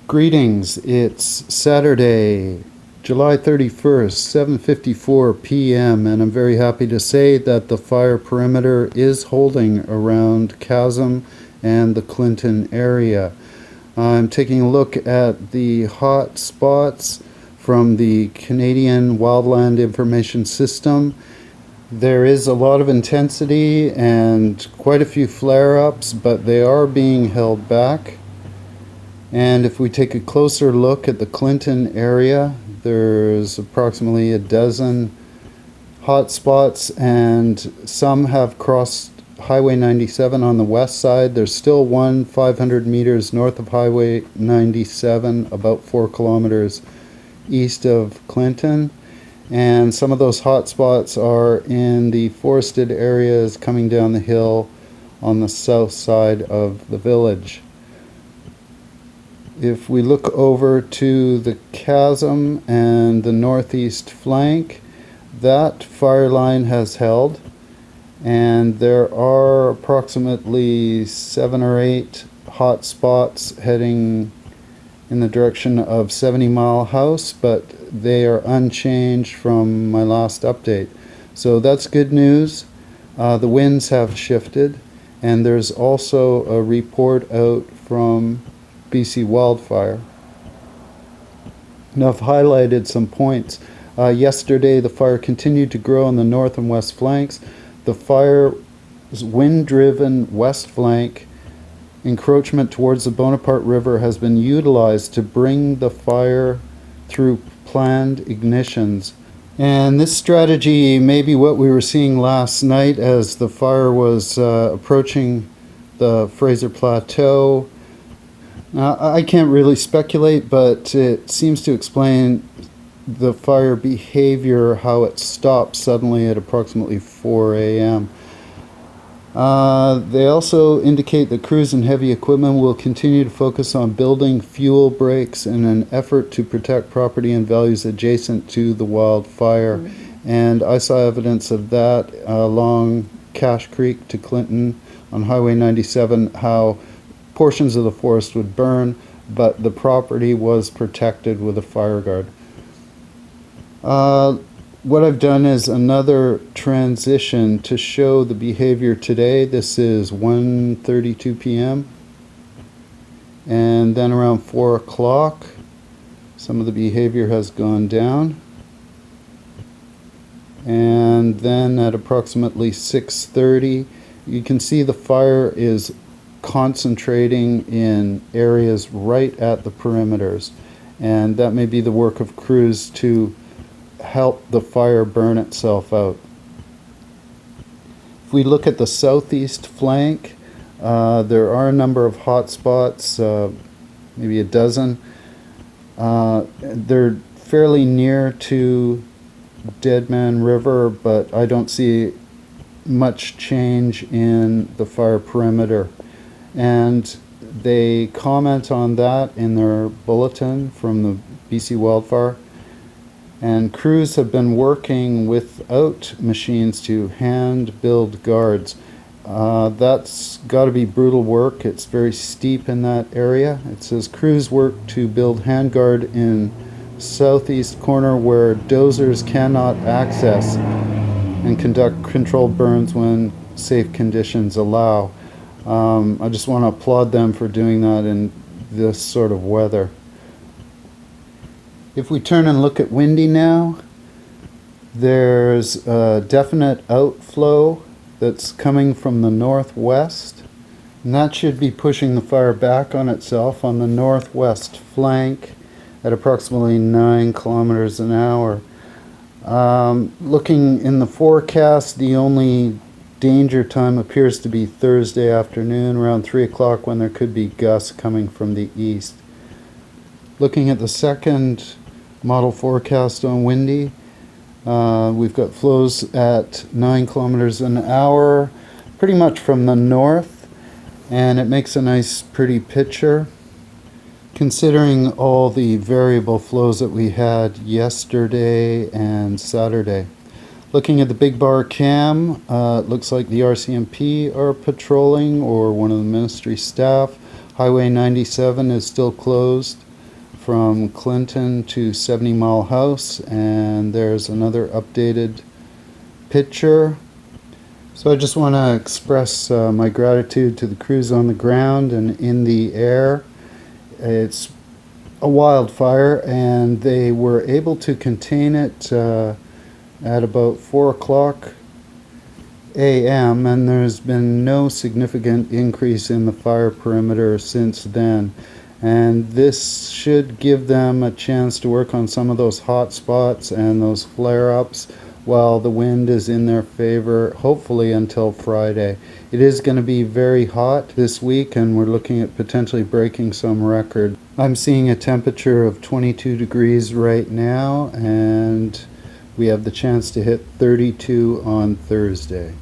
Greetings, it's Saturday, July 31st, 7:54 p.m., and I'm very happy to say that the fire perimeter is holding around Chasm and the Clinton area. I'm taking a look at the hot spots from the Canadian Wildland Information System. There is a lot of intensity and quite a few flare-ups, but they are being held back. And if we take a closer look at the Clinton area, there's approximately a dozen hot spots, and some have crossed Highway 97 on the west side. There's still one 500 meters north of Highway 97, about 4 kilometers east of Clinton. And some of those hot spots are in the forested areas coming down the hill on the south side of the village. If we look over to the Chasm and the northeast flank, that fire line has held, and there are approximately 7 or 8 hot spots heading in the direction of 70 Mile House, but they are unchanged from my last update. So that's good news. The winds have shifted, and there's also a report out from BC Wildfire. Now I've highlighted some points. Yesterday the fire continued to grow on the north and west flanks. The fire's wind-driven west flank encroachment towards the Bonaparte River has been utilized to bring the fire through planned ignitions. And this strategy may be what we were seeing last night as the fire was approaching the Fraser Plateau. I can't really speculate, but it seems to explain the fire behavior, how it stopped suddenly at approximately 4 a.m. They also indicate that crews and heavy equipment will continue to focus on building fuel breaks in an effort to protect property and values adjacent to the wildfire. And I saw evidence of that along Cache Creek to Clinton on Highway 97, how portions of the forest would burn, but the property was protected with a fire guard. What I've done is another transition to show the behavior today. This is 1:32 p.m. and then around 4 o'clock some of the behavior has gone down, and then at approximately 6:30 you can see the fire is concentrating in areas right at the perimeters, and that may be the work of crews to help the fire burn itself out. If we look at the southeast flank, there are a number of hot spots, maybe a dozen. They're fairly near to Deadman River, but I don't see much change in the fire perimeter. And they comment on that in their bulletin from the BC Wildfire. And crews have been working without machines to hand build guards. That's got to be brutal work. It's very steep in that area. It says crews work to build hand guard in southeast corner where dozers cannot access and conduct controlled burns when safe conditions allow. I just want to applaud them for doing that in this sort of weather. If we turn and look at Wendy now, there's a definite outflow that's coming from the northwest, and that should be pushing the fire back on itself on the northwest flank at approximately 9 kilometers an hour. Looking in the forecast, the only danger time appears to be Thursday afternoon around 3 o'clock, when there could be gusts coming from the east. Looking at the second model forecast on Wendy, we've got flows at 9 kilometers an hour, pretty much from the north, and it makes a nice pretty picture considering all the variable flows that we had yesterday and Saturday. Looking at the big bar cam, it looks like the RCMP are patrolling, or one of the ministry staff. Highway 97 is still closed. from Clinton to 70 Mile House, and there's another updated picture. So I just want to express my gratitude to the crews on the ground and in the air. It's a wildfire, and they were able to contain it at about 4 o'clock a.m., and there's been no significant increase in the fire perimeter since then. And this should give them a chance to work on some of those hot spots and those flare-ups while the wind is in their favor, hopefully until Friday. It is going to be very hot this week, and we're looking at potentially breaking some record. I'm seeing a temperature of 22 degrees right now, and we have the chance to hit 32 on Thursday.